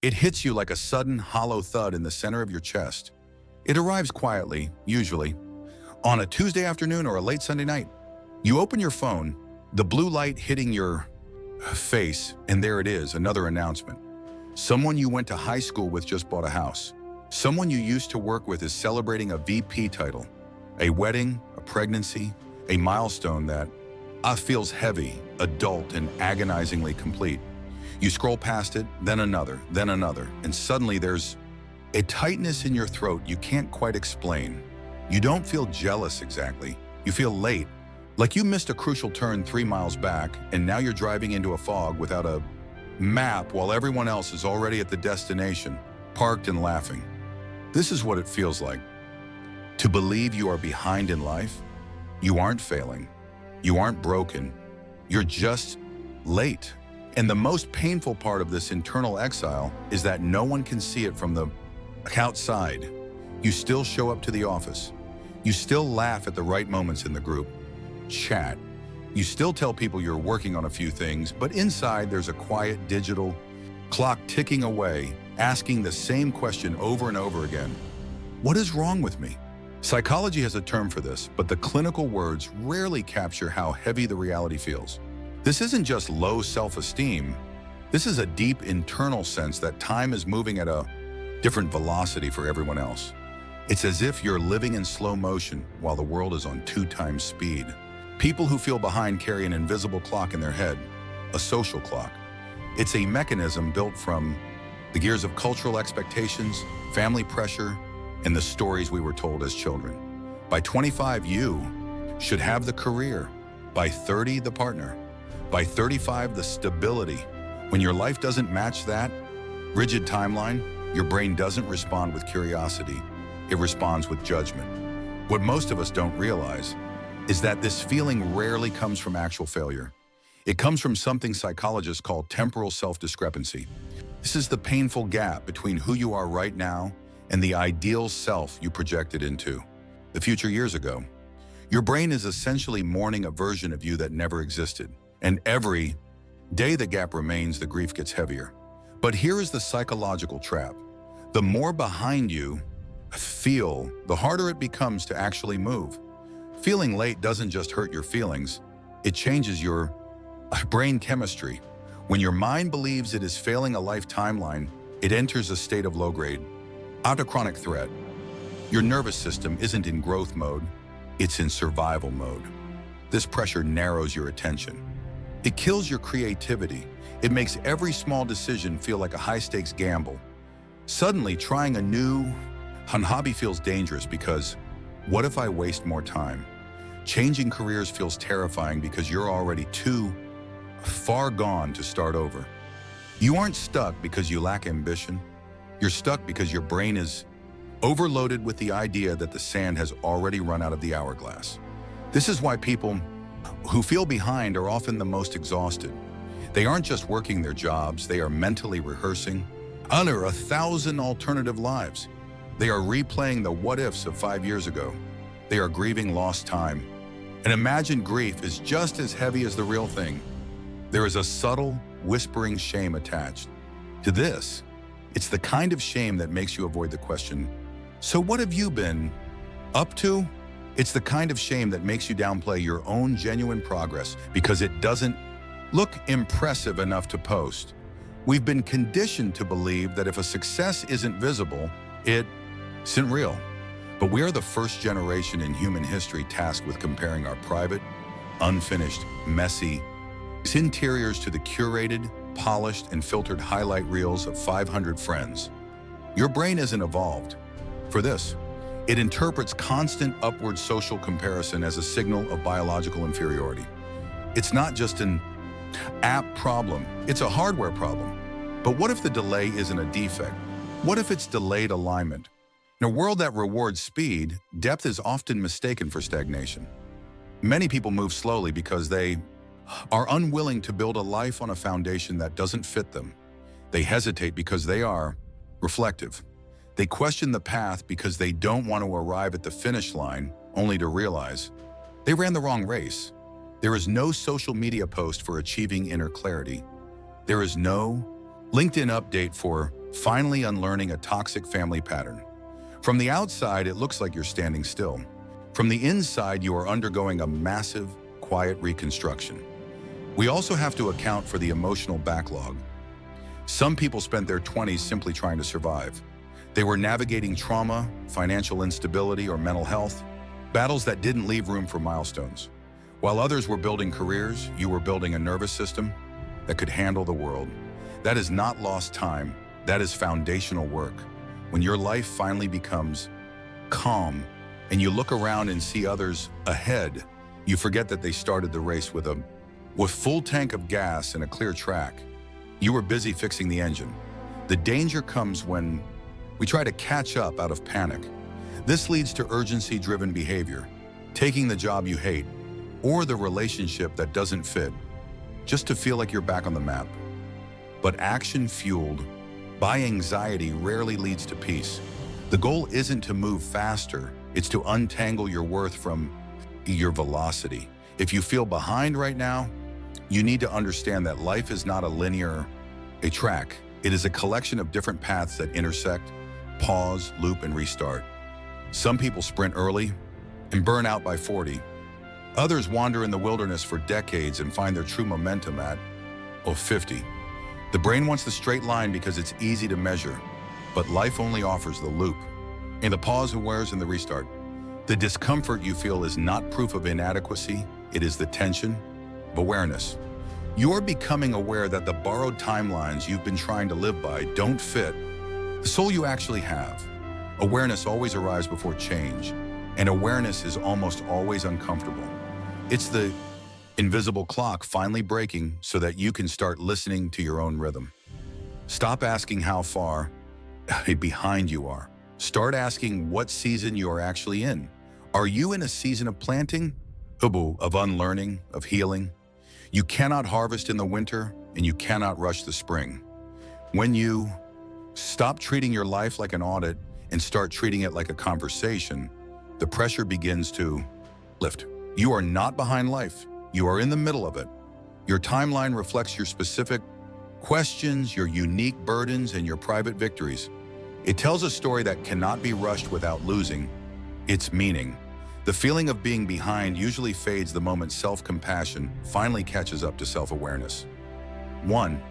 It hits you like a sudden, hollow thud in the center of your chest. It arrives quietly, usually, on a Tuesday afternoon or a late Sunday night. You open your phone, the blue light hitting your face, and there it is, another announcement. Someone you went to high school with just bought a house. Someone you used to work with is celebrating a VP title. A wedding, a pregnancy, a milestone that feels heavy, adult, and agonizingly complete. You scroll past it, then another, and suddenly there's a tightness in your throat you can't quite explain. You don't feel jealous exactly. You feel late, like you missed a crucial turn 3 miles back, and now you're driving into a fog without a map while everyone else is already at the destination, parked and laughing. This is what it feels like. To believe you are behind in life. You aren't failing. You aren't broken. You're just late. And the most painful part of this internal exile is that no one can see it from the outside. You still show up to the office. You still laugh at the right moments in the group chat. You still tell people you're working on a few things, but inside there's a quiet digital clock ticking away, asking the same question over and over again. What is wrong with me? Psychology has a term for this, but the clinical words rarely capture how heavy the reality feels. This isn't just low self-esteem. This is a deep internal sense that time is moving at a different velocity for everyone else. It's as if you're living in slow motion while the world is on 2 times speed. People who feel behind carry an invisible clock in their head, a social clock. It's a mechanism built from the gears of cultural expectations, family pressure, and the stories we were told as children. By 25, you should have the career. By 30, the partner. By 35, the stability. When your life doesn't match that rigid timeline, your brain doesn't respond with curiosity. It responds with judgment. What most of us don't realize is that this feeling rarely comes from actual failure. It comes from something psychologists call temporal self-discrepancy. This is the painful gap between who you are right now and the ideal self you projected into the future years ago. Your brain is essentially mourning a version of you that never existed. And every day the gap remains, the grief gets heavier. But here is the psychological trap. The more behind you feel, the harder it becomes to actually move. Feeling late doesn't just hurt your feelings, it changes your brain chemistry. When your mind believes it is failing a life timeline, it enters a state of low-grade autochronic threat. Your nervous system isn't in growth mode, it's in survival mode. This pressure narrows your attention. It kills your creativity. It makes every small decision feel like a high-stakes gamble. Suddenly, trying a new hobby feels dangerous because what if I waste more time? Changing careers feels terrifying because you're already too far gone to start over. You aren't stuck because you lack ambition. You're stuck because your brain is overloaded with the idea that the sand has already run out of the hourglass. This is why people who feel behind are often the most exhausted. They aren't just working their jobs, they are mentally rehearsing under 1,000 alternative lives. They are replaying the what-ifs of 5 years ago. They are grieving lost time. And imagined grief is just as heavy as the real thing. There is a subtle, whispering shame attached to this. It's the kind of shame that makes you avoid the question, so what have you been up to? It's the kind of shame that makes you downplay your own genuine progress because it doesn't look impressive enough to post. We've been conditioned to believe that if a success isn't visible, it isn't real. But we are the first generation in human history tasked with comparing our private, unfinished, messy interiors to the curated, polished, and filtered highlight reels of 500 friends. Your brain isn't evolved for this. It interprets constant upward social comparison as a signal of biological inferiority. It's not just an app problem, it's a hardware problem. But what if the delay isn't a defect? What if it's delayed alignment? In a world that rewards speed, depth is often mistaken for stagnation. Many people move slowly because they are unwilling to build a life on a foundation that doesn't fit them. They hesitate because they are reflective. They question the path because they don't want to arrive at the finish line, only to realize they ran the wrong race. There is no social media post for achieving inner clarity. There is no LinkedIn update for finally unlearning a toxic family pattern. From the outside, it looks like you're standing still. From the inside, you are undergoing a massive, quiet reconstruction. We also have to account for the emotional backlog. Some people spent their 20s simply trying to survive. They were navigating trauma, financial instability, or mental health, battles that didn't leave room for milestones. While others were building careers, you were building a nervous system that could handle the world. That is not lost time, that is foundational work. When your life finally becomes calm and you look around and see others ahead, you forget that they started the race with full tank of gas and a clear track. You were busy fixing the engine. The danger comes when we try to catch up out of panic. This leads to urgency-driven behavior, taking the job you hate, or the relationship that doesn't fit, just to feel like you're back on the map. But action fueled by anxiety rarely leads to peace. The goal isn't to move faster, it's to untangle your worth from your velocity. If you feel behind right now, you need to understand that life is not a track. It is a collection of different paths that intersect, pause, loop, and restart. Some people sprint early and burn out by 40. Others wander in the wilderness for decades and find their true momentum at 50. The brain wants the straight line because it's easy to measure, but life only offers the loop. In the pause and wears and the restart. The discomfort you feel is not proof of inadequacy, it is the tension of awareness. You're becoming aware that the borrowed timelines you've been trying to live by don't fit the soul you actually have. Awareness always arrives before change, and awareness is almost always uncomfortable. It's the invisible clock finally breaking so that you can start listening to your own rhythm. Stop asking how far behind you are. Start asking what season you are actually in. Are you in a season of planting, of unlearning, of healing? You cannot harvest in the winter, and you cannot rush the spring. When you stop treating your life like an audit and start treating it like a conversation, the pressure begins to lift. You are not behind life. You are in the middle of it. Your timeline reflects your specific questions, your unique burdens, and your private victories. It tells a story that cannot be rushed without losing its meaning. The feeling of being behind usually fades the moment self-compassion finally catches up to self-awareness. One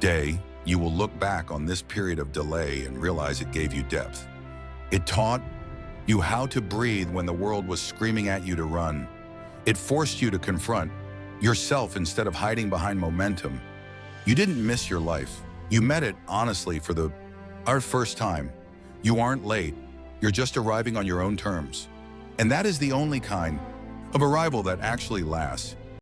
day, you will look back on this period of delay and realize it gave you depth. It taught you how to breathe when the world was screaming at you to run. It forced you to confront yourself instead of hiding behind momentum. You didn't miss your life. You met it honestly for our first time. You aren't late. You're just arriving on your own terms. And that is the only kind of arrival that actually lasts.